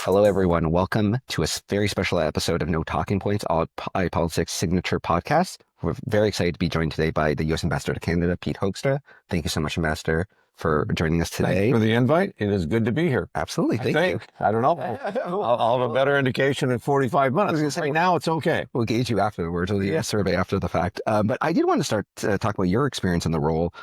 Hello, everyone. Welcome to a very special episode of No Talking Points, all iPolitics signature podcast. We're very excited to be joined today by the U.S. Ambassador to Canada, Pete Hoekstra. Thank you so much, Ambassador, for joining us today. Thank you for the invite. It is good to be here. Absolutely. Thank you. I don't know. I'll have a better indication in 45 minutes. Right now, it's okay. We'll gauge you afterwards. We'll do a survey after the fact. But I did want to start to talk about your experience in the role.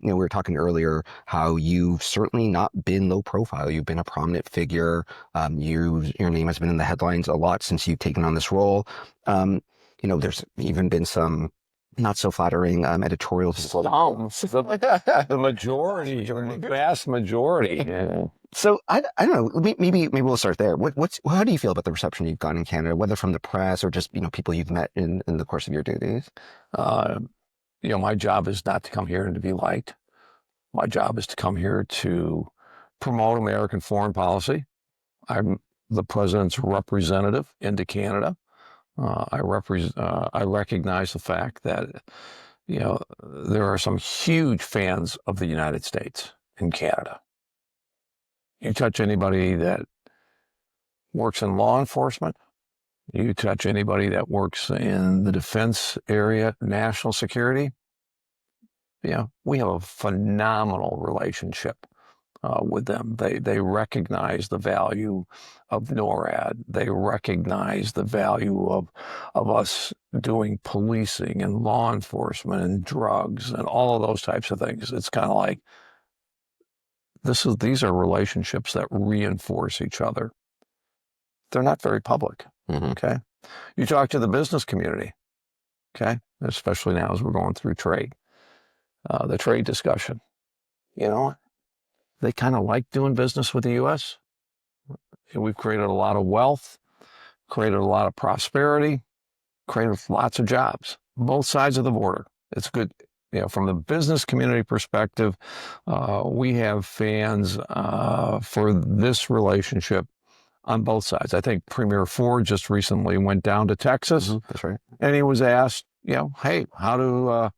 We were talking earlier how you've certainly not been low profile. You've been a prominent figure. Your name has been in the headlines a lot since you've taken on this role. There's even been some not so flattering editorials. The majority, the vast majority. Yeah. So I don't know. Maybe we'll start there. How do you feel about the reception you've gotten in Canada, whether from the press or just people you've met in the course of your duties? My job is not to come here and to be liked. My job is to come here to promote American foreign policy. I'm the president's representative into Canada. I recognize the fact that, there are some huge fans of the United States in Canada. You touch anybody that works in law enforcement, you touch anybody that works in the defense area, national security, we have a phenomenal relationship with them. They recognize the value of NORAD. They recognize the value of us doing policing and law enforcement and drugs and all of those types of things. It's kind of like these are relationships that reinforce each other. They're not very public. Mm-hmm. Okay. You talk to the business community, okay, especially now as we're going through trade, the trade discussion. They kind of like doing business with the U.S. We've created a lot of wealth, created a lot of prosperity, created lots of jobs, both sides of the border. It's good. From the business community perspective, we have fans for this relationship on both sides. I think Premier Ford just recently went down to Texas. Mm-hmm. That's right. And he was asked, hey, how do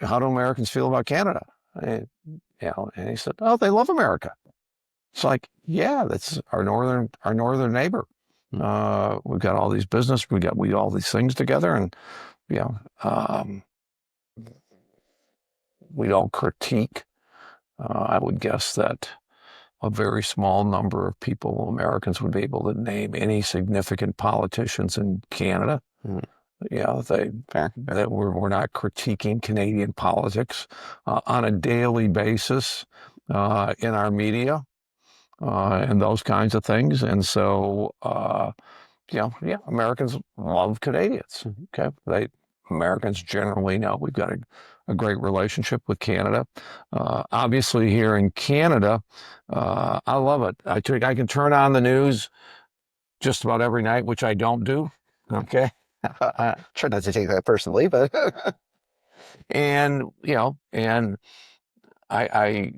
Americans feel about Canada? And he said, oh, they love America. It's like, yeah, that's our northern neighbor. We've got all these business, we got all these things together, and we don't critique. I would guess that a very small number of people, Americans, would be able to name any significant politicians in Canada. Mm. That we're not critiquing Canadian politics on a daily basis in our media and those kinds of things. And so, Americans love Canadians. Okay, Americans generally know we've got a great relationship with Canada. Obviously, here in Canada, I love it. I can turn on the news just about every night, which I don't do. Okay. I try not to take that personally, but and I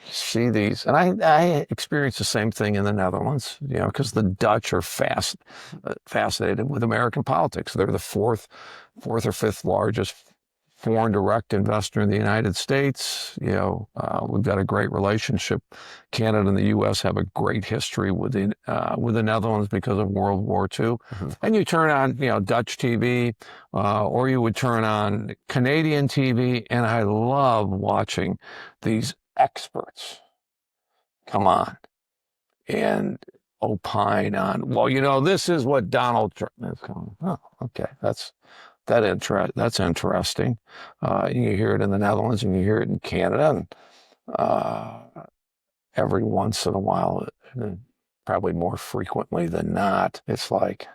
see these, and I experience the same thing in the Netherlands, because the Dutch are fascinated with American politics. They're the fourth or fifth largest foreign direct investor in the United States. We've got a great relationship. Canada and the U.S. have a great history with the Netherlands because of World War II. Mm-hmm. And you turn on, Dutch TV, or you would turn on Canadian TV, and I love watching these experts come on and opine on, this is what Donald Trump is going. Oh, okay, that's interesting. You hear it in the Netherlands and you hear it in Canada, and every once in a while, probably more frequently than not, it's like,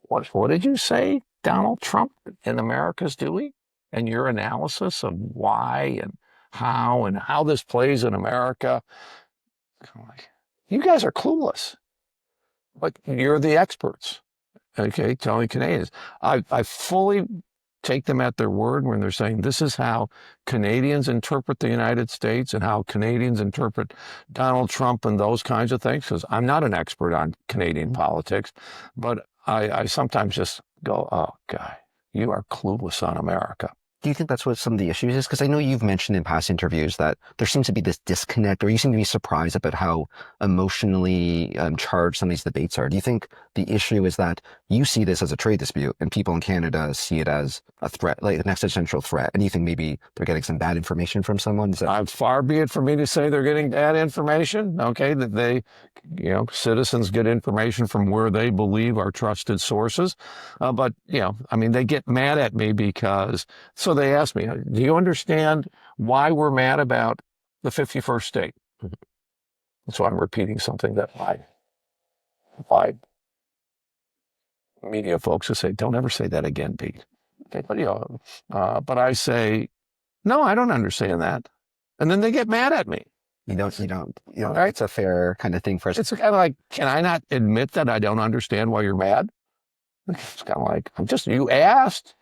what did you say Donald Trump in America's doing? And your analysis of why and how this plays in America. Like, you guys are clueless, but you're the experts. Okay, telling Canadians. I fully take them at their word when they're saying this is how Canadians interpret the United States and how Canadians interpret Donald Trump and those kinds of things, because I'm not an expert on Canadian politics, but I sometimes just go, oh, guy, you are clueless on America. Do you think that's what some of the issues is? Because I know you've mentioned in past interviews that there seems to be this disconnect, or you seem to be surprised about how emotionally charged some of these debates are. Do you think the issue is that you see this as a trade dispute and people in Canada see it as a threat, like an existential threat? And you think maybe they're getting some bad information from someone? Is that Far be it for me to say they're getting bad information. Okay, that they, citizens get information from where they believe are trusted sources. But I mean, they get mad at me because. So they ask me, "Do you understand why we're mad about the 51st state?" So I'm repeating something that my media folks will say, "Don't ever say that again, Pete." Okay, but I say, "No, I don't understand that," and then they get mad at me. right? It's a fair kind of thing for us. It's kind of like, can I not admit that I don't understand why you're mad? It's kind of like, you asked.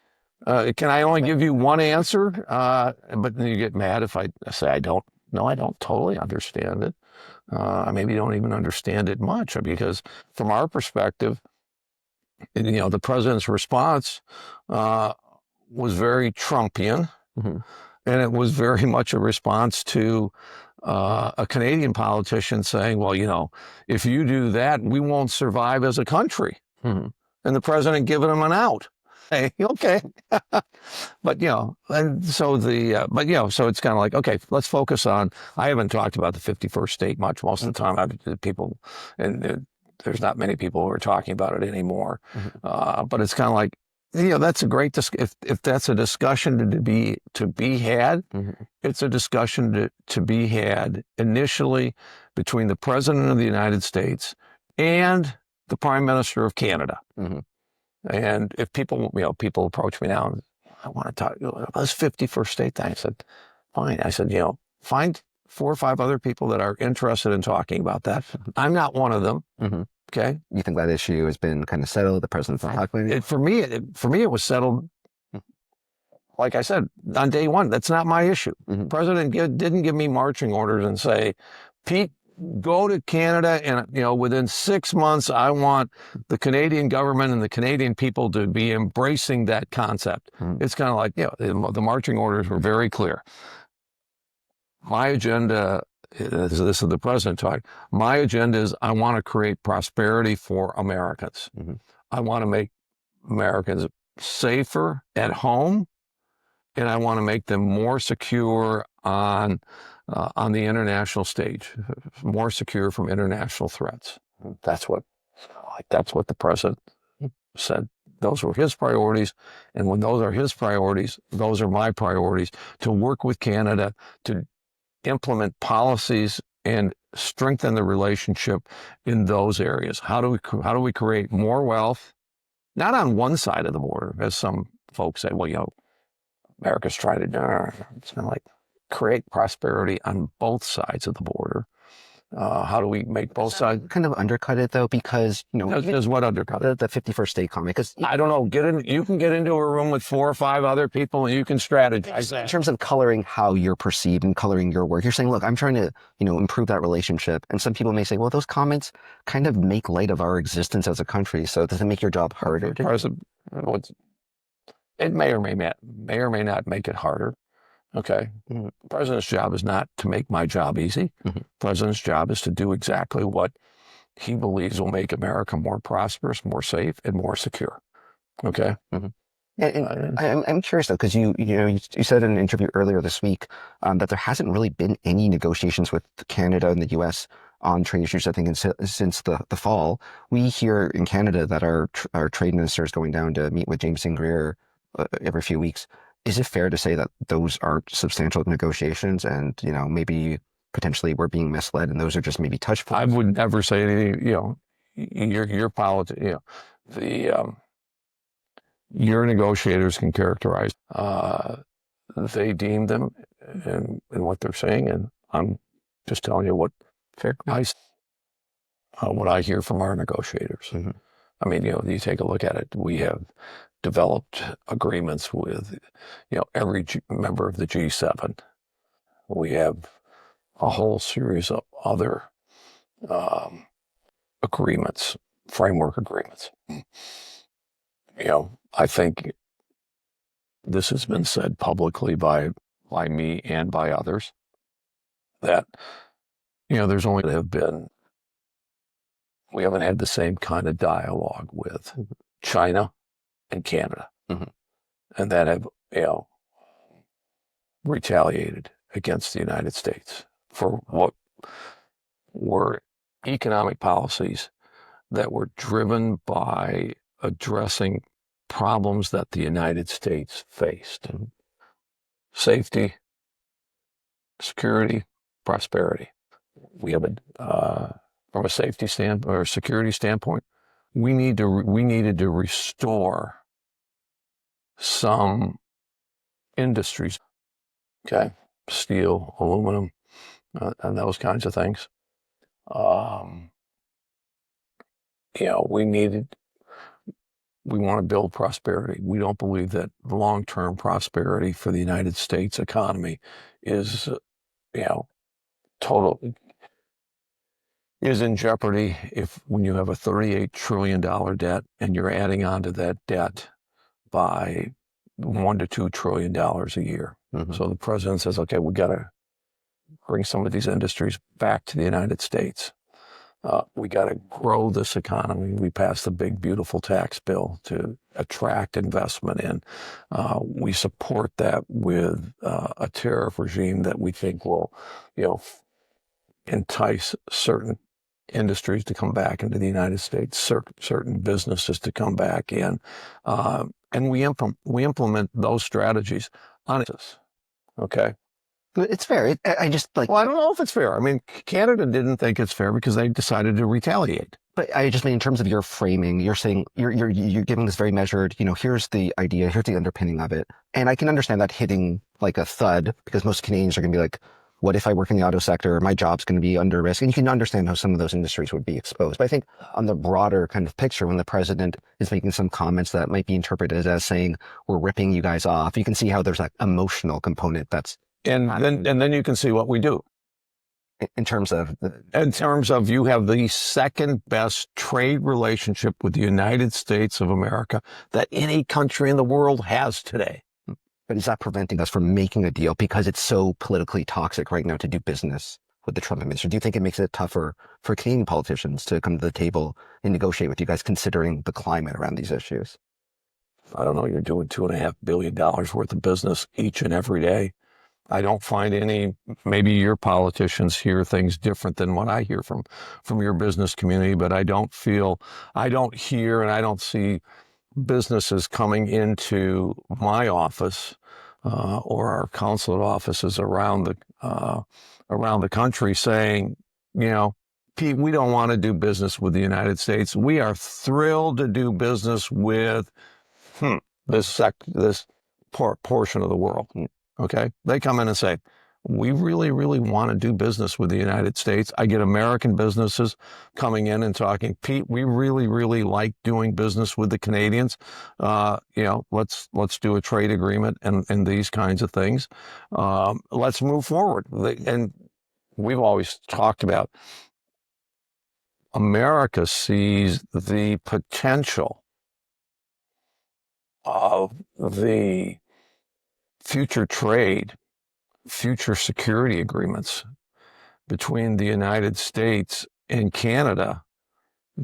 Can I only give you one answer? But then you get mad if I say I don't. No, I don't totally understand it. I maybe don't even understand it much because from our perspective, the president's response was very Trumpian. Mm-hmm. And it was very much a response to a Canadian politician saying, well, if you do that, we won't survive as a country. Mm-hmm. And the president giving them an out. Hey, okay. But, and so so it's kind of like, okay, let's focus on, I haven't talked about the 51st state much. Most of the time, there's not many people who are talking about it anymore. Mm-hmm. But it's kind of like, that's a great if that's a discussion to be had. Mm-hmm. It's a discussion to be had initially between the president of the United States and the Prime Minister of Canada. Mm-hmm. And if people approach me now and I want to talk about this 51st state thing, I said, fine. I said, find 4 or 5 other people that are interested in talking about that. I'm not one of them. Mm-hmm. Okay. You think that issue has been kind of settled? The president's not talking about it? For me, it was settled. Like I said, on day one, that's not my issue. Mm-hmm. The president didn't give me marching orders and say, Pete, go to Canada and, within 6 months, I want the Canadian government and the Canadian people to be embracing that concept. Mm-hmm. It's kind of like, the marching orders were very clear. My agenda, this is the president talking, my agenda is I want to create prosperity for Americans. Mm-hmm. I want to make Americans safer at home, and I want to make them more secure on the international stage, more secure from international threats. That's what the president said. Those were his priorities, and when those are his priorities, those are my priorities, to work with Canada to implement policies and strengthen the relationship in those areas. How do we create more wealth, not on one side of the border, as some folks say, well, America's trying to do. It's kind of like create prosperity on both sides of the border. How do we make both sides kind of undercut it though? Because does what undercut the 51st state comment? Because I don't know. You can get into a room with 4 or 5 other people and you can strategize. In terms of coloring how you're perceived and coloring your work, you're saying, look, I'm trying to improve that relationship. And some people may say, well, those comments kind of make light of our existence as a country. So does it make your job harder? It may or may not make it harder. Okay. Mm-hmm. The president's job is not to make my job easy. Mm-hmm. The president's job is to do exactly what he believes will make America more prosperous, more safe, and more secure. Okay. Mm-hmm. And I'm curious though, because you said in an interview earlier this week that there hasn't really been any negotiations with Canada and the U.S. on trade issues. I think since the fall, we hear in Canada that our trade minister is going down to meet with Jameson Greer every few weeks. Is it fair to say that those aren't substantial negotiations, and maybe potentially we're being misled, and those are just maybe touch points? I would never say anything. Your politics. Your negotiators can characterize. They deem them and what they're saying, and I'm just telling you what what I hear from our negotiators. Mm-hmm. I mean, you take a look at it. We have developed agreements with, every member of the G7. We have a whole series of other agreements, framework agreements. I think this has been said publicly by me and by others, that, there's only have been, we haven't had the same kind of dialogue with China and Canada, Mm-hmm. and that have, retaliated against the United States for what were economic policies that were driven by addressing problems that the United States faced. Safety, security, prosperity. We have from a safety standpoint or security standpoint, we needed to restore some industries, okay, steel, aluminum, and those kinds of things. We want to build prosperity. We don't believe that long-term prosperity for the United States economy is, total is in jeopardy when you have a $38 trillion debt and you're adding on to that debt by $1 to $2 trillion a year. Mm-hmm. So the president says, okay, we got to bring some of these industries back to the United States. We got to grow this economy. We passed the big, beautiful tax bill to attract investment in. We support that with a tariff regime that we think will, entice certain industries to come back into the United States, certain businesses to come back in, and we implement those strategies on us. Okay. It's fair. I just like. Well, I don't know if it's fair. I mean, Canada didn't think it's fair because they decided to retaliate. But I just mean in terms of your framing, you're saying you're giving this very measured. Here's the idea, here's the underpinning of it, and I can understand that hitting like a thud because most Canadians are going to be like, "What if I work in the auto sector? My job's going to be under risk." And you can understand how some of those industries would be exposed. But I think on the broader kind of picture, when the president is making some comments that might be interpreted as saying we're ripping you guys off, you can see how there's that emotional component that's. And then you can see what we do. In terms of you have the second best trade relationship with the United States of America that any country in the world has today. But is that preventing us from making a deal because it's so politically toxic right now to do business with the Trump administration? Do you think it makes it tougher for Canadian politicians to come to the table and negotiate with you guys, considering the climate around these issues? I don't know. You're doing $2.5 billion worth of business each and every day. I don't find any, maybe your politicians hear things different than what I hear from your business community, but I don't hear and I don't see businesses coming into my office or our consulate offices around the country saying, Pete, we don't want to do business with the United States. We are thrilled to do business with this portion of the world. Okay. They come in and say, we really, really want to do business with the United States. I get American businesses coming in and talking, Pete, we really, really like doing business with the Canadians. Let's do a trade agreement and these kinds of things. Let's move forward. And we've always talked about America sees the potential of the future trade, future security agreements between the United States and Canada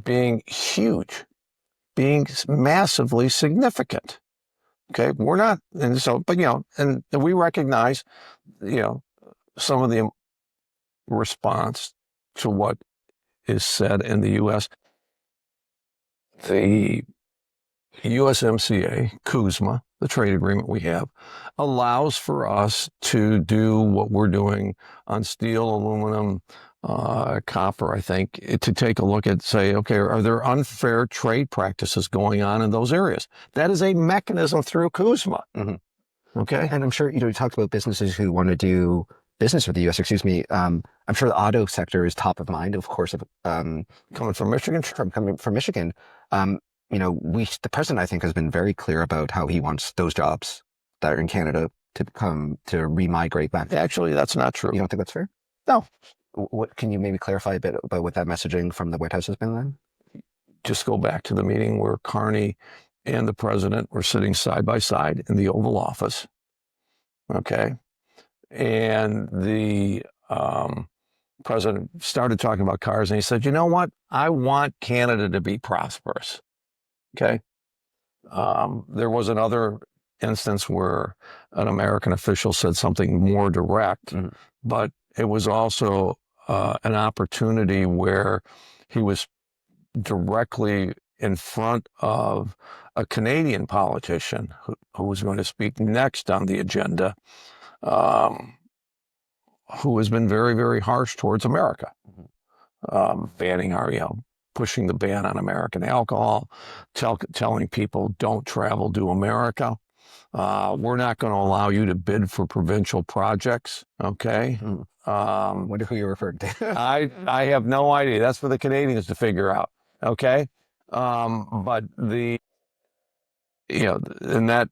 being huge, being massively significant. Okay, we're not, and so, but and we recognize, some of the response to what is said in the U.S. The USMCA, CUSMA, the trade agreement we have, allows for us to do what we're doing on steel, aluminum, copper, I think, to take a look at, say, okay, are there unfair trade practices going on in those areas? That is a mechanism through CUSMA. Mm-hmm. Okay. And I'm sure, you talked about businesses who want to do business with the U.S., excuse me. I'm sure the auto sector is top of mind, of course, coming from Michigan. Coming from Michigan. The president, I think, has been very clear about how he wants those jobs that are in Canada to remigrate back. Actually, that's not true. You don't think that's fair? No. What can you maybe clarify a bit about what that messaging from the White House has been then? Just go back to the meeting where Carney and the president were sitting side by side in the Oval Office. Okay. And the president started talking about cars, and he said, you know what? I want Canada to be prosperous. Okay. There was another instance where an American official said something more direct, but it was also an opportunity where he was directly in front of a Canadian politician who was going to speak next on the agenda, who has been very, very harsh towards America, banning our, pushing the ban on American alcohol, telling people don't travel to America. We're not going to allow you to bid for provincial projects. Okay. Wonder who you referred to. I have no idea. That's for the Canadians to figure out. Okay. But and that,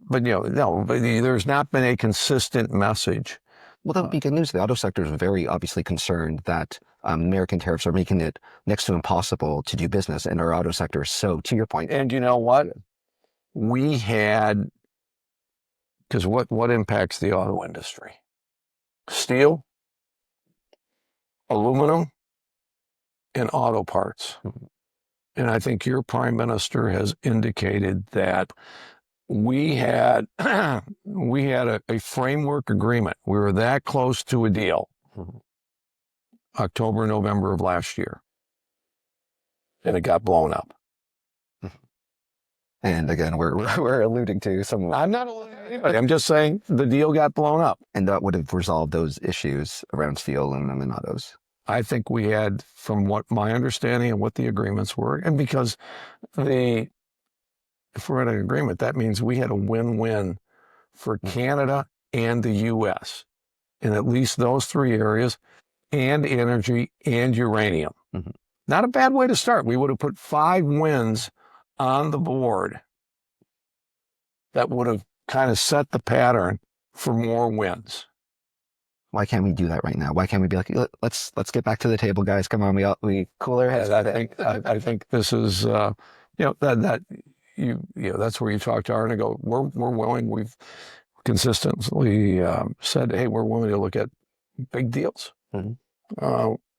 but no, but there's not been a consistent message. Well, that would be good news. The auto sector is very obviously concerned that American tariffs are making it next to impossible to do business in our auto sector. So, to your point, and you know what? We had, because what impacts the auto industry? Steel, aluminum, and auto parts. And I think your prime minister has indicated that we had a framework agreement. We were that close to a deal, October, November of last year, and it got blown up. And again, we're alluding to some. I'm not alluding to anybody. I'm just saying the deal got blown up, and that would have resolved those issues around steel, aluminum, and autos. I think we had, from what my understanding and what the agreements were, and because if we're in an agreement, that means we had a win-win for Canada and the U.S. in at least those three areas, and energy and uranium. Not a bad way to start. We would have put 5 wins on the board that would have kind of set the pattern for more wins. Why can't we do that right now? Why can't we be like, let's get back to the table, guys? Come on, we cool our heads. I think this is that's where you talk to Art and go, we're willing. We've consistently said, hey, we're willing to look at big deals,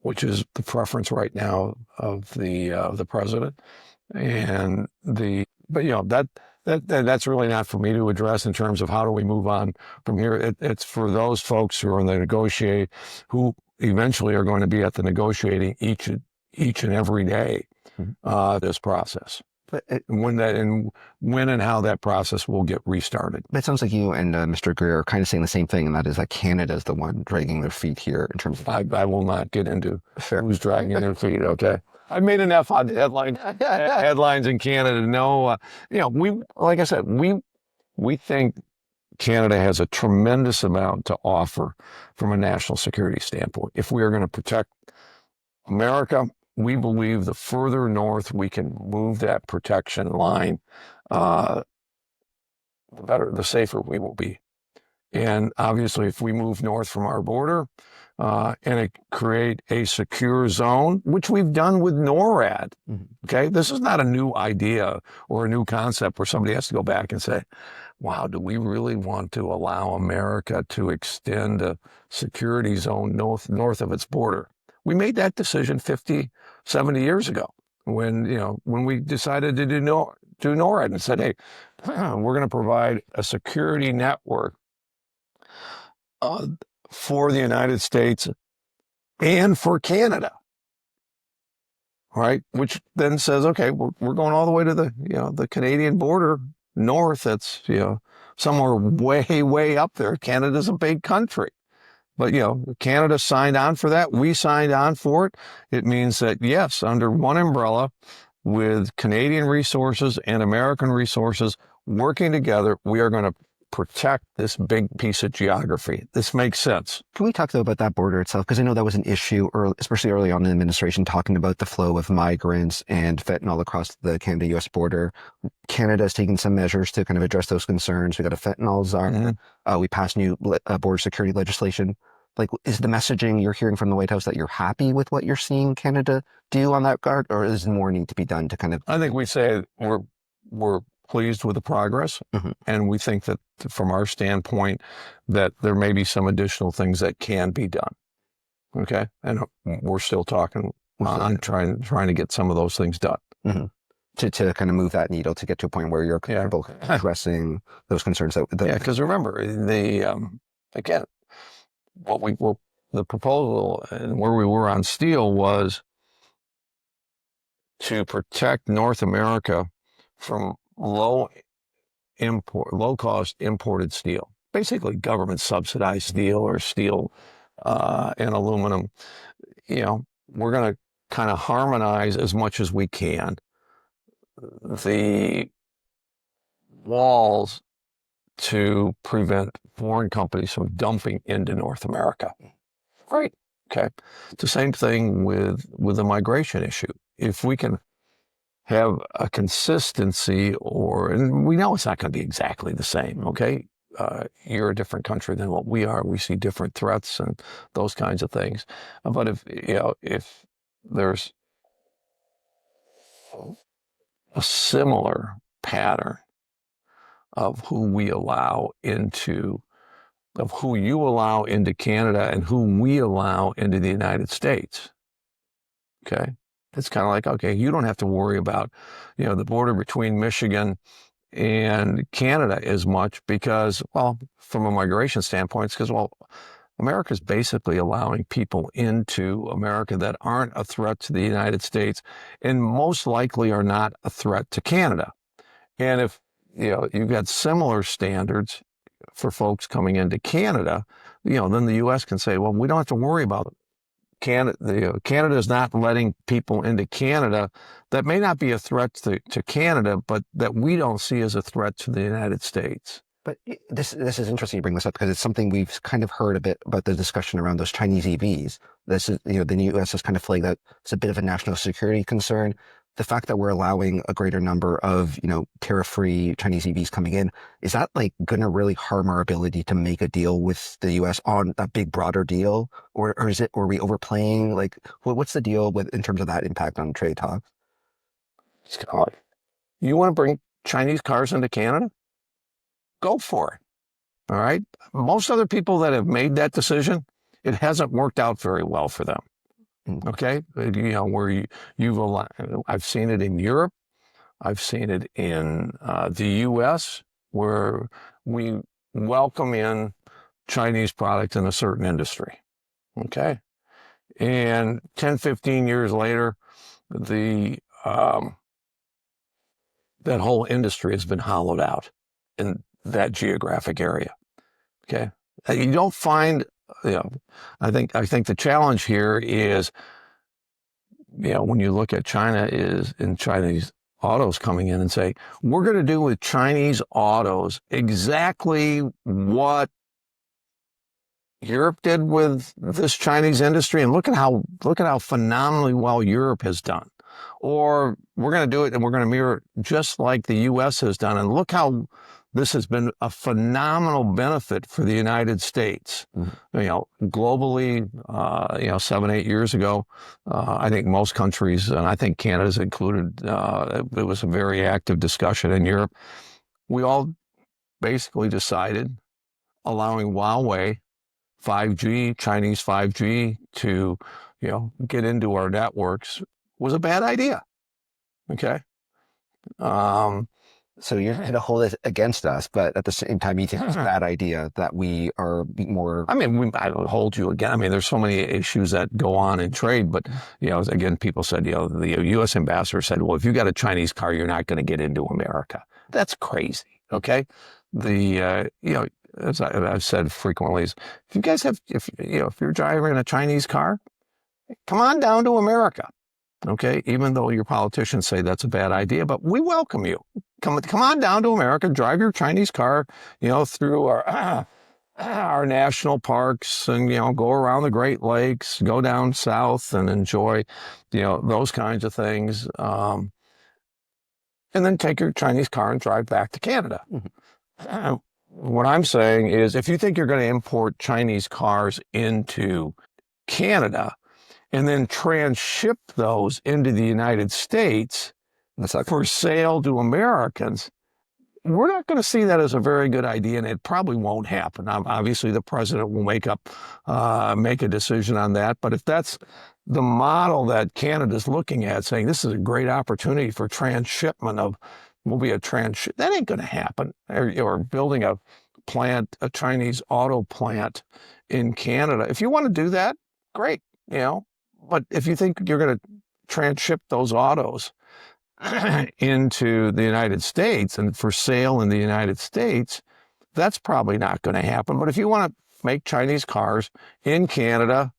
which is the preference right now of the president. And that's really not for me to address in terms of how do we move on from here. It's for those folks who are in the negotiate, who eventually are going to be at the negotiating each and every day, this process. But when and how that process will get restarted. But it sounds like you and Mr. Greer are kind of saying the same thing, and that is that Canada is the one dragging their feet here in terms of. I will not get into who's dragging their feet. Okay. I made enough on headlines in Canada to know, like I said, we think Canada has a tremendous amount to offer from a national security standpoint. If we are going to protect America, we believe the further north we can move that protection line, the better, the safer we will be. And obviously, if we move north from our border, and create a secure zone, which we've done with NORAD. Okay, this is not a new idea or a new concept where somebody has to go back and say, wow, do we really want to allow America to extend a security zone north of its border? We made that decision 50, 70 years ago when we decided to do NORAD and said, hey, we're going to provide a security network for the United States and for Canada, right? Which then says, okay, we're going all the way to the Canadian border north. That's somewhere way, way up there. Canada's a big country, but Canada signed on for that. We signed on for it. It means that yes, under one umbrella, with Canadian resources and American resources working together, we are going to protect this big piece of geography. This makes sense. Can we talk though about that border itself? Because I know that was an issue, especially early on in the administration, talking about the flow of migrants and fentanyl across the Canada-U.S. border. Canada is taking some measures to kind of address those concerns. We got a fentanyl czar. We passed new border security legislation. Like, is the messaging you're hearing from the White House that you're happy with what you're seeing Canada do on that guard, or does more need to be done to kind of? I think we say we're pleased with the progress, Mhm. and we think that from our standpoint that there may be some additional things that can be done. Okay, and we're still talking on trying to get some of those things done. Mm-hmm. To kind of move that needle to get to a point where you're comfortable addressing those concerns. Yeah, because remember, again, what we were, the proposal and where we were on steel was to protect North America from low cost imported steel, basically government subsidized steel or steel and aluminum. We're going to kind of harmonize as much as we can the walls to prevent foreign companies from dumping into North America. Right. Okay. It's the same thing with the migration issue. If we can have a consistency, and we know it's not going to be exactly the same. Okay. You're a different country than what we are. We see different threats and those kinds of things. But if there's a similar pattern of who you allow into Canada and who we allow into the United States. Okay. It's kind of like, okay, you don't have to worry about, the border between Michigan and Canada as much because, well, from a migration standpoint, it's because, well, America's basically allowing people into America that aren't a threat to the United States and most likely are not a threat to Canada. And if, you've got similar standards for folks coming into Canada, then the U.S. can say, well, we don't have to worry about Canada. Canada is not letting people into Canada that may not be a threat to Canada, but that we don't see as a threat to the United States. But this is interesting you bring this up because it's something we've kind of heard a bit about the discussion around those Chinese EVs. This is, the U.S. has kind of flagged that it's a bit of a national security concern. The fact that we're allowing a greater number of, tariff-free Chinese EVs coming in, is that like going to really harm our ability to make a deal with the U.S. on that big, broader deal? Or are we overplaying? Like, what's the deal in terms of that impact on trade talks? It's kind of like, you want to bring Chinese cars into Canada? Go for it. All right. Most other people that have made that decision, it hasn't worked out very well for them. Okay. Where I've seen it in Europe. I've seen it in the U.S. where we welcome in Chinese products in a certain industry. Okay. And 10, 15 years later, that whole industry has been hollowed out in that geographic area. Okay. You don't find, I think the challenge here is, when you look at China is in Chinese autos coming in and say, we're going to do with Chinese autos exactly what Europe did with this Chinese industry. And look at how phenomenally well Europe has done. Or we're going to do it and we're going to mirror just like the U.S. has done. And look how this has been a phenomenal benefit for the United States. Mm-hmm. Globally, 7, 8 years ago, I think most countries, and I think Canada's included, it was a very active discussion in Europe. We all basically decided allowing Huawei 5G, Chinese 5G to, get into our networks was a bad idea. Okay. So you're going to hold it against us, but at the same time, you think it's a bad idea that we are more. I mean, I don't hold you again. I mean, there's so many issues that go on in trade, but again, people said, the U.S. ambassador said, well, if you got a Chinese car, you're not going to get into America. That's crazy. Okay. As I've said frequently, is if you guys if you're driving a Chinese car, come on down to America. Okay, even though your politicians say that's a bad idea, but we welcome you. Come on down to America, drive your Chinese car, through our national parks, and go around the Great Lakes, go down south and enjoy, those kinds of things, and then take your Chinese car and drive back to Canada. Mm-hmm. What I'm saying is, if you think you're going to import Chinese cars into Canada and then transship those into the United States, for sale to Americans, we're not going to see that as a very good idea, and it probably won't happen. Obviously, the president will make a decision on that. But if that's the model that Canada's looking at, saying this is a great opportunity for transshipment that ain't going to happen. Or building a Chinese auto plant in Canada. If you want to do that, great, But if you think you're going to transship those autos into the United States and for sale in the United States, that's probably not going to happen. But if you want to make Chinese cars in Canada,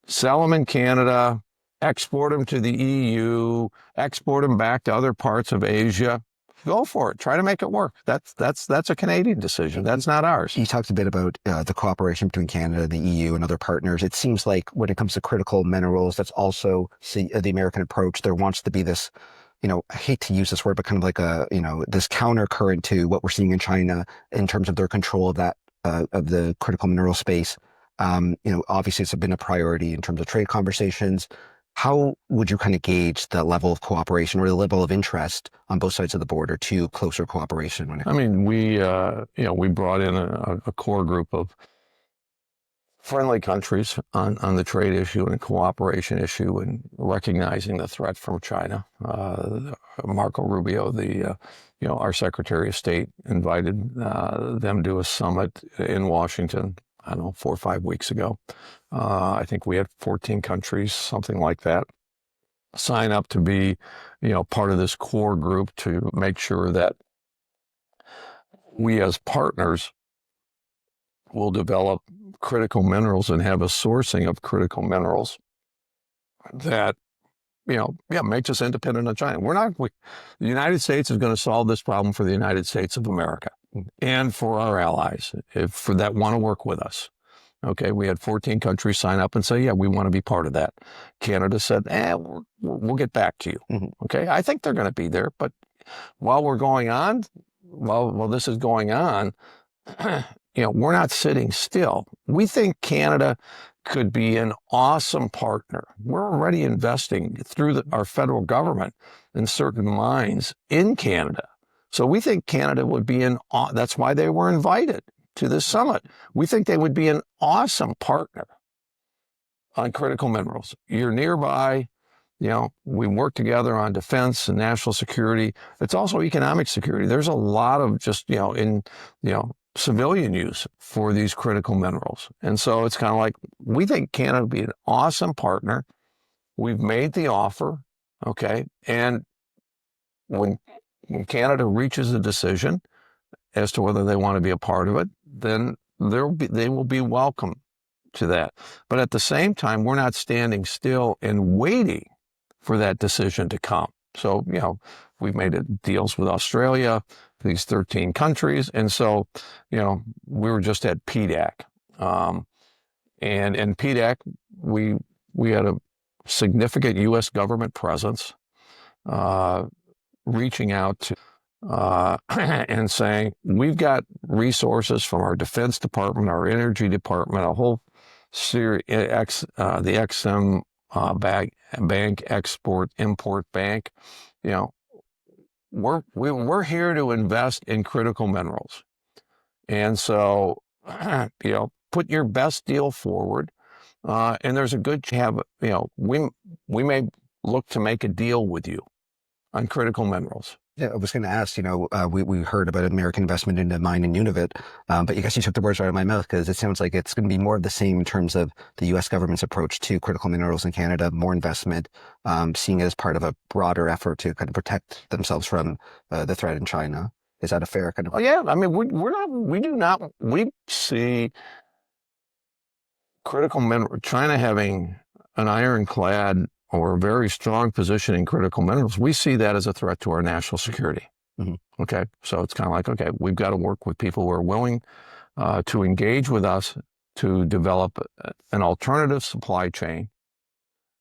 sell them in Canada, export them to the EU, export them back to other parts of Asia, go for it. Try to make it work. That's a Canadian decision. That's not ours. You talked a bit about the cooperation between Canada, the EU, and other partners. It seems like when it comes to critical minerals, that's also the American approach. There wants to be this, I hate to use this word, but kind of like this counter current to what we're seeing in China in terms of their control of that, of the critical mineral space. Obviously it's been a priority in terms of trade conversations. How would you kind of gauge the level of cooperation or the level of interest on both sides of the border to closer cooperation? We brought in a core group of friendly countries on the trade issue and cooperation issue and recognizing the threat from China. Marco Rubio, our Secretary of State, invited them to a summit in Washington, I don't know, 4 or 5 weeks ago. I think we had 14 countries, something like that, sign up to be, part of this core group to make sure that we as partners will develop critical minerals and have a sourcing of critical minerals that, makes us independent of China. The United States is going to solve this problem for the United States of America and for our allies, for that want to work with us. Okay, we had 14 countries sign up and say, yeah, we want to be part of that. Canada said, we'll get back to you. Mm-hmm. Okay, I think they're going to be there, but while this is going on, we're not sitting still. We think Canada could be an awesome partner. We're already investing through our federal government in certain mines in Canada. So we think Canada would be that's why they were invited to this summit. We think they would be an awesome partner on critical minerals. You're nearby. We work together on defense and national security. It's also economic security. There's a lot of just, civilian use for these critical minerals. And so it's kind of like, we think Canada would be an awesome partner. We've made the offer, okay? And when Canada reaches a decision as to whether they want to be a part of it, then they will be welcome to that. But at the same time, we're not standing still and waiting for that decision to come. So, we've made deals with Australia, these 13 countries. And so, we were just at PDAC. And in PDAC, we had a significant U.S. government presence, reaching out to and saying, we've got resources from our Defense Department, our Energy Department, a whole series, the EXIM bank, Export-Import Bank. We're here to invest in critical minerals. And so, put your best deal forward. And there's a good chance, we may look to make a deal with you on critical minerals. Yeah, I was going to ask, we heard about American investment in the mine in Nunavut, but I guess you took the words right out of my mouth, because it sounds like it's going to be more of the same in terms of the U.S. government's approach to critical minerals in Canada, more investment, seeing it as part of a broader effort to kind of protect themselves from the threat in China. Is that a fair kind of? Oh, yeah. I mean, we see critical mineral, China having an ironclad or a very strong position in critical minerals. We see that as a threat to our national security. Mm-hmm. Okay. So it's kind of like, okay, we've got to work with people who are willing to engage with us to develop an alternative supply chain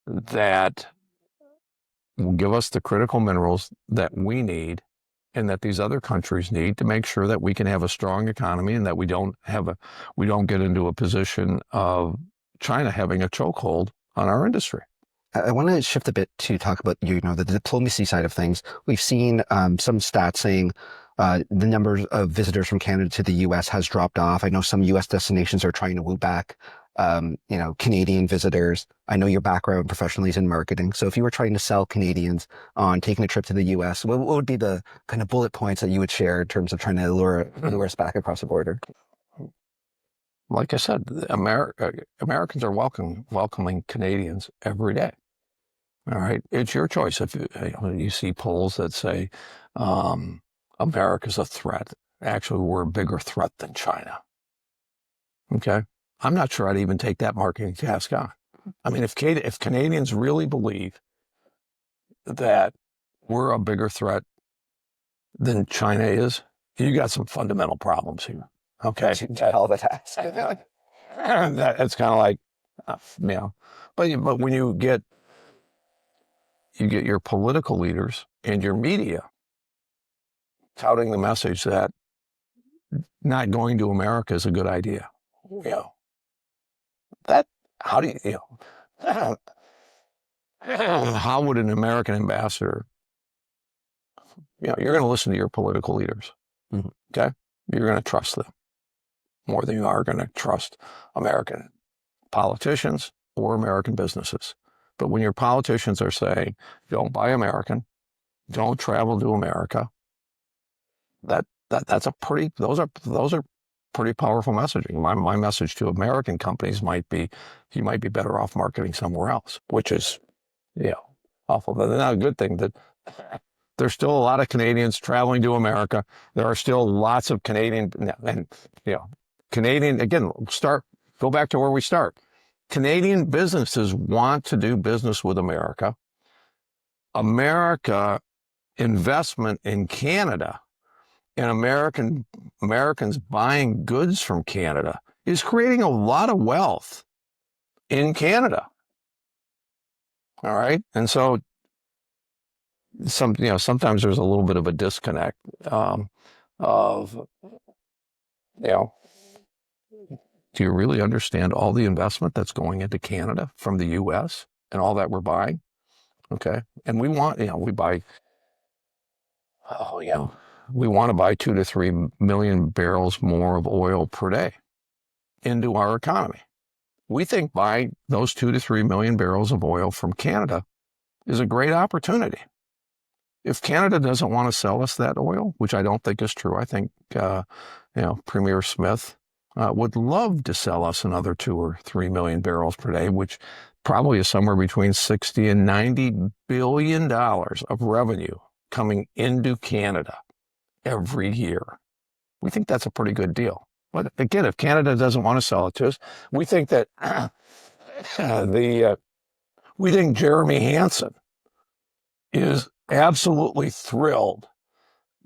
that will give us the critical minerals that we need and that these other countries need to make sure that we can have a strong economy and that we don't get into a position of China having a chokehold on our industry. I want to shift a bit to talk about the diplomacy side of things. We've seen some stats saying the numbers of visitors from Canada to the U.S. has dropped off. I know some U.S. destinations are trying to woo back Canadian visitors. I know your background professionally is in marketing, so if you were trying to sell Canadians on taking a trip to the U.S., what would be the kind of bullet points that you would share in terms of trying to lure us back across the border? Like I said, Americans are welcoming Canadians every day. All right, it's your choice. If you see polls that say America's a threat, actually we're a bigger threat than China. Okay, I'm not sure I'd even take that marketing task on. I mean, if Canadians really believe that we're a bigger threat than China is, you got some fundamental problems here. Okay, All the task. That's kind of like, but when you get your political leaders and your media touting the message that not going to America is a good idea. That how do how would an American ambassador, you're going to listen to your political leaders. Mm-hmm. Okay, you're going to trust them more than you are going to trust American politicians or American businesses. But when your politicians are saying, don't buy American, don't travel to America, those are pretty powerful messaging. My message to American companies might be, you might be better off marketing somewhere else, which is, awful. But not a good thing. That there's still a lot of Canadians traveling to America. There are still lots of Canadian, and Canadian, again, go back to where we start. Canadian businesses want to do business with America. America investment in Canada and Americans buying goods from Canada is creating a lot of wealth in Canada. All right. And so sometimes there's a little bit of a disconnect of, do you really understand all the investment that's going into Canada from the U.S. and all that we're buying? Okay. And we want, we buy, we want to buy 2 to 3 million barrels more of oil per day into our economy. We think buying those 2 to 3 million barrels of oil from Canada is a great opportunity. If Canada doesn't want to sell us that oil, which I don't think is true, I think, Premier Smith would love to sell us another 2 or 3 million barrels per day, which probably is somewhere between 60 and 90 billion dollars of revenue coming into Canada every year. We think that's a pretty good deal. But again, if Canada doesn't want to sell it to us, we think that we think Jeremy Hansen is absolutely thrilled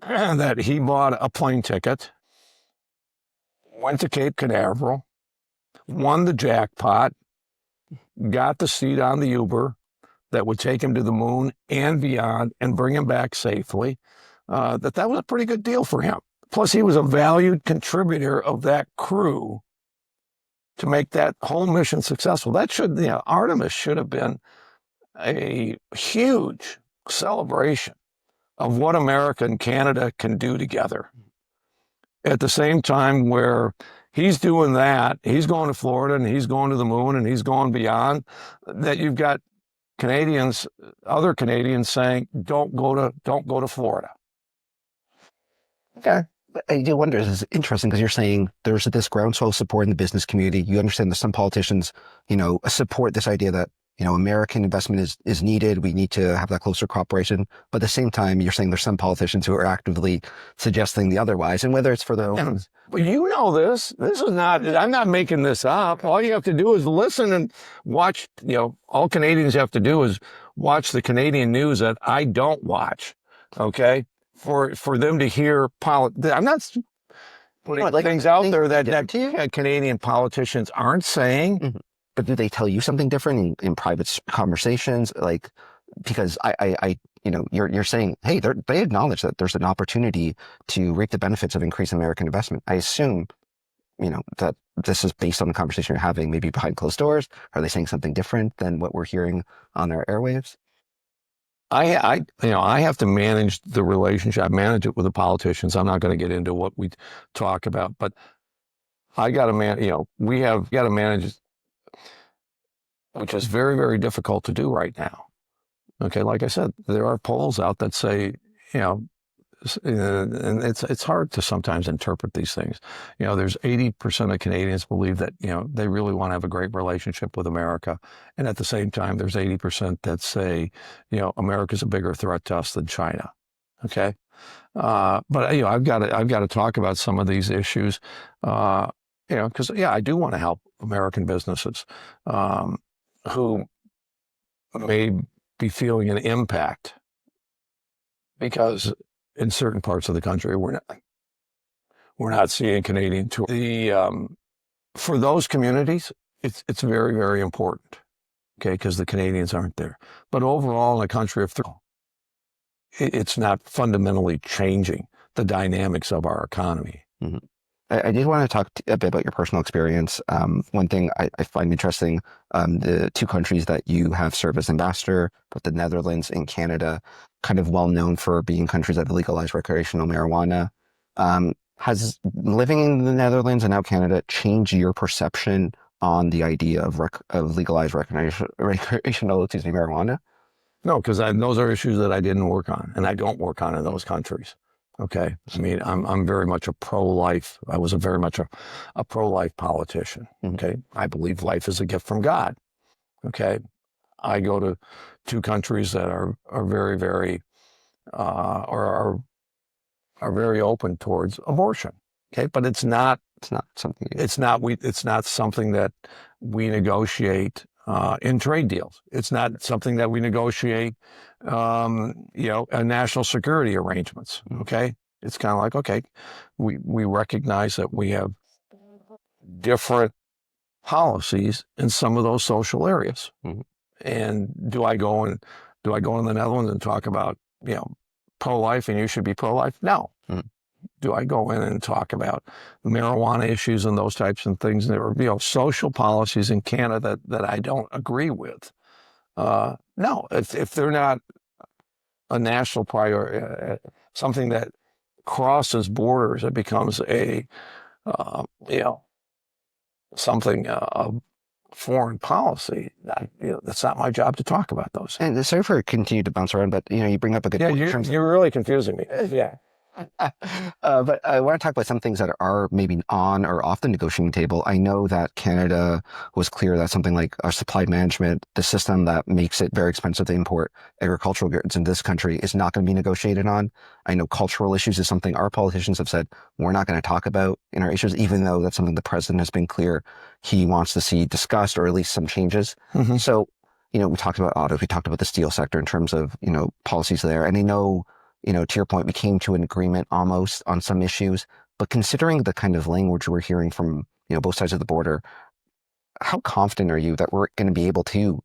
that he bought a plane ticket, went to Cape Canaveral, won the jackpot, got the seat on the Uber that would take him to the moon and beyond and bring him back safely, that was a pretty good deal for him. Plus, he was a valued contributor of that crew to make that whole mission successful. Artemis should have been a huge celebration of what America and Canada can do together. At the same time where he's doing that, he's going to Florida and he's going to the moon and he's going beyond, that you've got other Canadians saying, don't go to Florida. Okay. I do wonder, it's interesting because you're saying there's this groundswell support in the business community. You understand that some politicians, support this idea that, American investment is needed. We need to have that closer cooperation. But at the same time, you're saying there's some politicians who are actively suggesting the otherwise. And whether it's for their own. But this is not, I'm not making this up. All you have to do is listen and watch, all Canadians have to do is watch the Canadian news that I don't watch. Okay. For them to hear I'm not putting things out there that Canadian politicians aren't saying. Mm-hmm. But do they tell you something different in private conversations? Like, because you're saying, hey, they acknowledge that there's an opportunity to reap the benefits of increased American investment. I assume, that this is based on the conversation you're having, maybe behind closed doors? Are they saying something different than what we're hearing on our airwaves? I have to manage the relationship. I manage it with the politicians. I'm not going to get into what we talk about, but I got to we have got to manage, which is very, very difficult to do right now. Okay, like I said, there are polls out that say, you know, and it's hard to sometimes interpret these things. There's 80% of Canadians believe that they really want to have a great relationship with America, and at the same time, there's 80% that say, America's a bigger threat to us than China. Okay, but I've got to talk about some of these issues, because I do want to help American businesses who may be feeling an impact because in certain parts of the country we're not seeing Canadian tour. For those communities, it's very, very important, okay, because the Canadians aren't there. But overall, in a country of three, it's not fundamentally changing the dynamics of our economy. Mm-hmm. I did want to talk a bit about your personal experience. One thing I find interesting, the two countries that you have served as ambassador, both the Netherlands and Canada, kind of well known for being countries that have legalized recreational marijuana. Has living in the Netherlands and now Canada changed your perception on the idea of legalized recreational, marijuana? No, because those are issues that I didn't work on, and I don't work on in those countries. Okay, I mean, I'm very much a pro-life. I was very much a pro-life politician. Okay, I believe life is a gift from God. Okay, I go to two countries that are very, very or are very open towards abortion. Okay, but it's not something. It's not something that we negotiate in trade deals. It's not something that we negotiate, national security arrangements. Okay, it's kind of like, okay, we recognize that we have different policies in some of those social areas. Mm-hmm. And do I go in the Netherlands and talk about pro-life and you should be pro-life? No. Mm-hmm. Do I go in and talk about marijuana issues and those types of things? There are social policies in Canada that I don't agree with. No, if they're not a national priority, something that crosses borders, it becomes a something of foreign policy. That's not my job to talk about those. And sorry for continuing to bounce around, but you bring up a good point. You're really confusing me. Yeah. But I want to talk about some things that are maybe on or off the negotiating table. I know that Canada was clear that something like supply management, the system that makes it very expensive to import agricultural goods in this country, is not going to be negotiated on. I know cultural issues is something our politicians have said we're not going to talk about in our issues, even though that's something the president has been clear he wants to see discussed or at least some changes. Mm-hmm. So, we talked about autos, we talked about the steel sector in terms of, policies there. And I know, to your point, we came to an agreement almost on some issues, but considering the kind of language we're hearing from, both sides of the border, how confident are you that we're going to be able to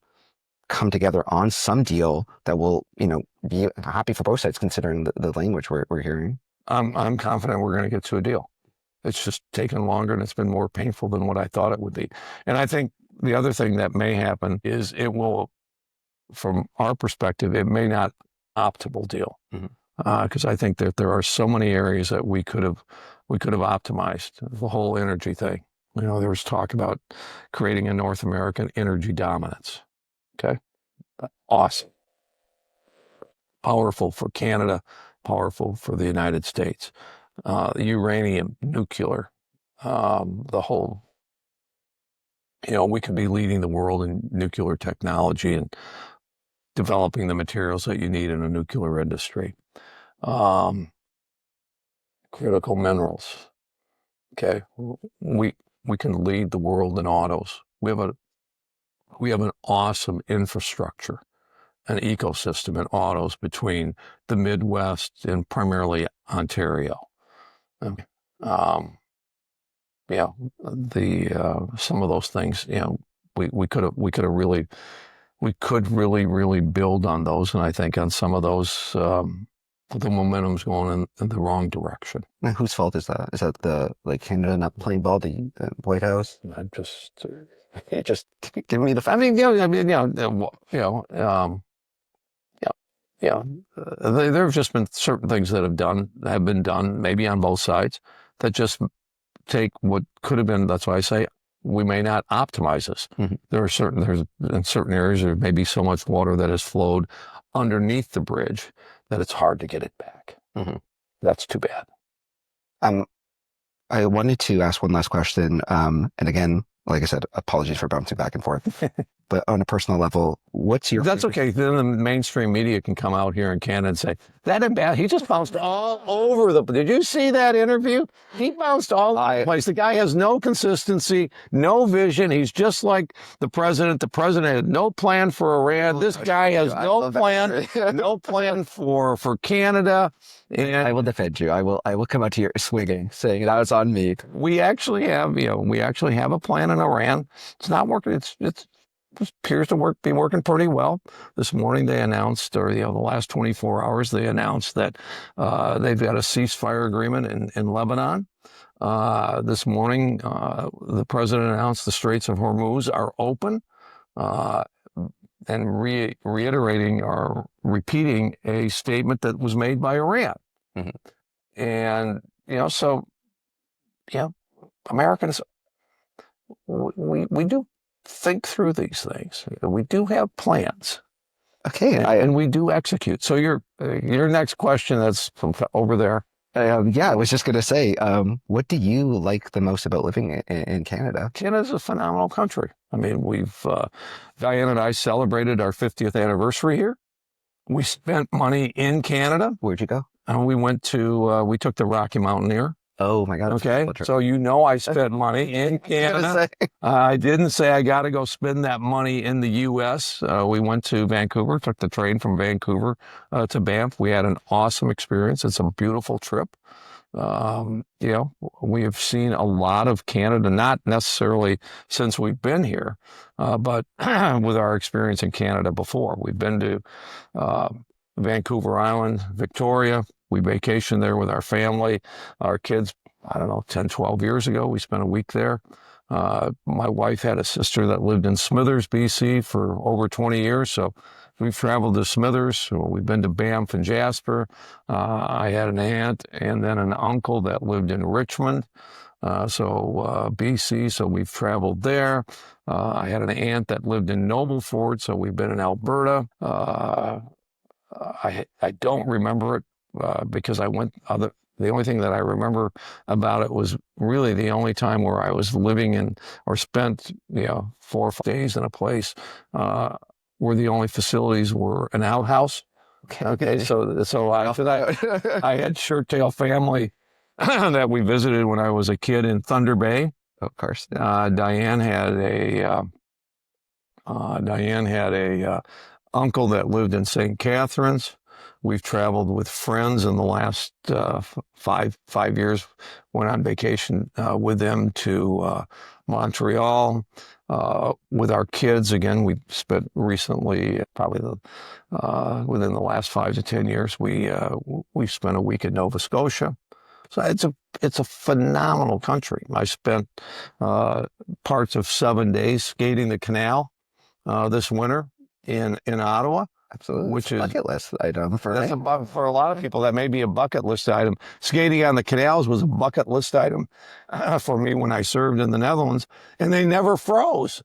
come together on some deal that will, be happy for both sides, considering the language we're hearing? I'm confident we're going to get to a deal. It's just taken longer and it's been more painful than what I thought it would be. And I think the other thing that may happen is it will, from our perspective, it may not optimal deal. Mm-hmm. Because I think that there are so many areas that we could have optimized. The whole energy thing. There was talk about creating a North American energy dominance. Okay, awesome, powerful for Canada, powerful for the United States. Uranium, nuclear, the whole. We could be leading the world in nuclear technology and developing the materials that you need in a nuclear industry. Critical minerals. Okay, we can lead the world in autos. We have an awesome infrastructure, an ecosystem in autos between the Midwest and primarily Ontario. Some of those things, we could really build on those, and I think on some of those the momentum's going in the wrong direction. Now, whose fault is that? Is that the Canada not playing ball, the White House? I just give me the. I mean, there have just been certain things that have been done, maybe on both sides, that just take what could have been. That's why I say we may not optimize this. Mm-hmm. There's in certain areas there may be so much water that has flowed underneath the bridge that it's hard to get it back. Mm-hmm. That's too bad. I wanted to ask one last question. And again, like I said, apologies for bouncing back and forth. But on a personal level, what's your... That's okay. Then the mainstream media can come out here in Canada and say, he just bounced all over did you see that interview? He bounced all over the place. The guy has no consistency, no vision. He's just like the president. The president had no plan for Iran. This guy has no plan, no plan for Canada. And I will defend you. I will come out to your swinging, saying that was on me. We actually have a plan in Iran. It's not working. It appears to be working pretty well. This morning they announced, or the last 24 hours, they announced that they've got a ceasefire agreement in Lebanon. This morning, the president announced the Straits of Hormuz are open, and reiterating or repeating a statement that was made by Iran. Mm-hmm. And, Americans, we do think through these things. We do have plans. Okay. And we do execute. So your next question that's from over there. I was just going to say, what do you like the most about living in Canada? Canada's a phenomenal country. I mean, Diane and I celebrated our 50th anniversary here. We spent money in Canada. Where'd you go? We took the Rocky Mountaineer. Oh my God. Okay. So I spent money in Canada. I didn't say I got to go spend that money in the U.S. We went to Vancouver, took the train from Vancouver to Banff. We had an awesome experience. It's a beautiful trip. We have seen a lot of Canada, not necessarily since we've been here, but with our experience in Canada before. We've been to Vancouver Island, Victoria. We vacationed there with our family, our kids, 10, 12 years ago. We spent a week there. My wife had a sister that lived in Smithers, BC for over 20 years. So we've traveled to Smithers. We've been to Banff and Jasper. I had an aunt and then an uncle that lived in Richmond. BC, so we've traveled there. I had an aunt that lived in Nobleford, so we've been in Alberta. I don't remember it because I went the only thing that I remember about it was really the only time where I was living in or spent 4 or 5 days in a place where the only facilities were an outhouse. Okay. So after that, I had shirt-tail family that we visited when I was a kid in Thunder Bay. Of course. Diane had a uncle that lived in St. Catharines. We've traveled with friends in the last 5 years. Went on vacation with them to Montreal. With our kids, again, we spent recently, probably within the last 5 to 10 years, we spent a week in Nova Scotia. So it's a phenomenal country. I spent parts of 7 days skating the canal this winter in Ottawa. Absolutely. Which is a bucket list item for a lot of people. That may be a bucket list item. Skating on the canals was a bucket list item for me when I served in the Netherlands, and they never froze.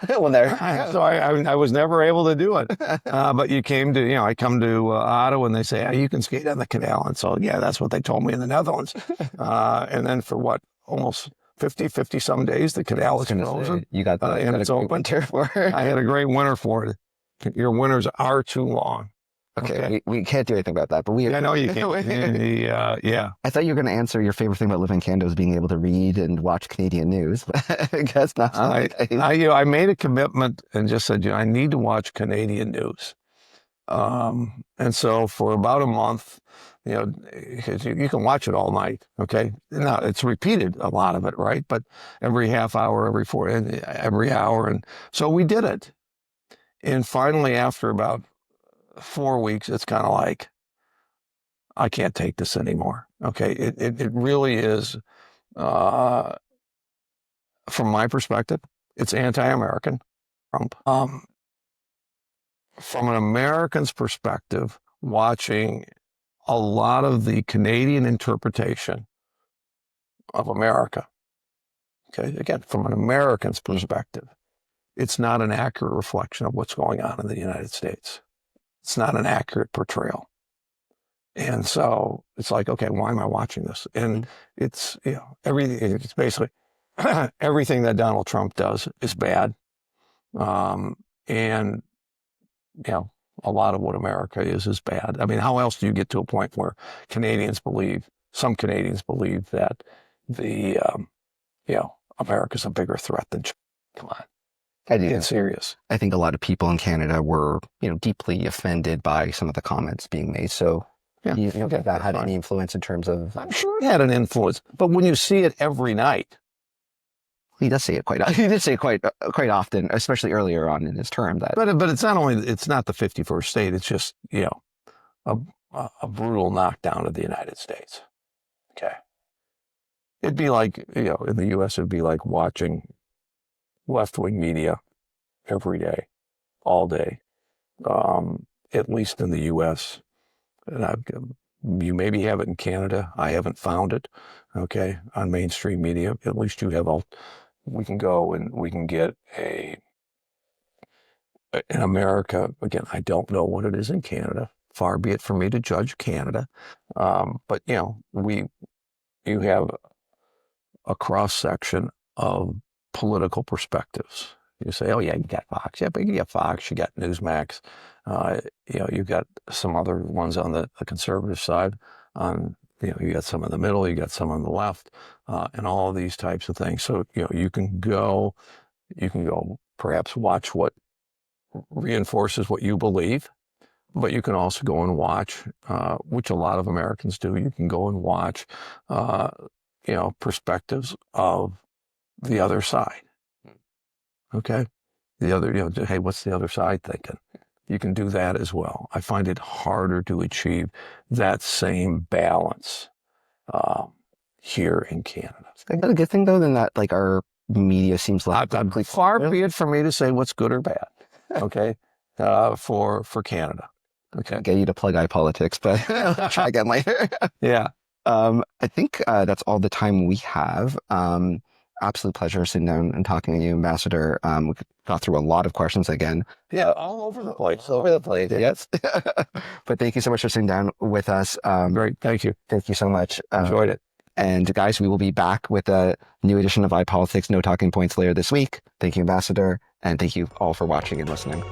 So I was never able to do it. But I come to Ottawa and they say, you can skate on the canal. And so, that's what they told me in the Netherlands. And then for almost 50 some days, the canal is frozen. You got and it's open. Winter for it. I had a great winter for it. Your winters are too long. Okay. We can't do anything about that, but I know you can't. Yeah. I thought you were going to answer your favorite thing about living in Canada was being able to read and watch Canadian news, but I guess not. I made a commitment and just said, I need to watch Canadian news. And so for about a month, you can watch it all night. Okay. Now it's repeated, a lot of it, right? But every half hour, every hour. And so we did it. And finally, after about 4 weeks, it's kind of like, I can't take this anymore. Okay, it really is. From my perspective, it's anti-American. Trump. From an American's perspective, watching a lot of the Canadian interpretation of America. Okay, again, from an American's perspective, it's not an accurate reflection of what's going on in the United States. It's not an accurate portrayal. And so it's like, okay, why am I watching this? And it's, everything, it's basically everything that Donald Trump does is bad. And, a lot of what America is bad. I mean, how else do you get to a point where some Canadians believe that the, America's a bigger threat than China? Come on. I do. Get serious. I think a lot of people in Canada were, deeply offended by some of the comments being made. So you think that had any influence in terms of... I'm sure it had an influence, but when you see it every night... He does say it quite often, especially earlier on in his term. But it's not the 51st state. It's just, a brutal knockdown of the United States. Okay. It'd be like, in the U.S., it'd be like watching left-wing media every day, all day, at least in the U.S. And you maybe have it in Canada. I haven't found it, okay, on mainstream media. At least you have we can go and we can get in America, again, I don't know what it is in Canada. Far be it for me to judge Canada. But, you have a cross-section of political perspectives. You say, oh, yeah, you got Fox. Yeah, but you got Fox, you got Newsmax. You've got some other ones on the conservative side. You got some in the middle, you got some on the left, and all of these types of things. So, you can go perhaps watch what reinforces what you believe, but you can also go and watch, which a lot of Americans do. You can go and watch, perspectives of the other side. Okay. Hey, what's the other side thinking? You can do that as well. I find it harder to achieve that same balance here in Canada. Is that a good thing, though, than that, like, our media seems like... Far be it for me to say what's good or bad, okay, for Canada. Okay. Get you to plug iPolitics, but I'll try again later. Yeah. I think that's all the time we have. Absolute pleasure sitting down and talking to you, Ambassador. We got through a lot of questions again. Yeah, all over the place. All over the place, yes. But thank you so much for sitting down with us. Great, thank you. Thank you so much. Enjoyed it. And guys, we will be back with a new edition of iPolitics, No Talking Points later this week. Thank you, Ambassador, and thank you all for watching and listening.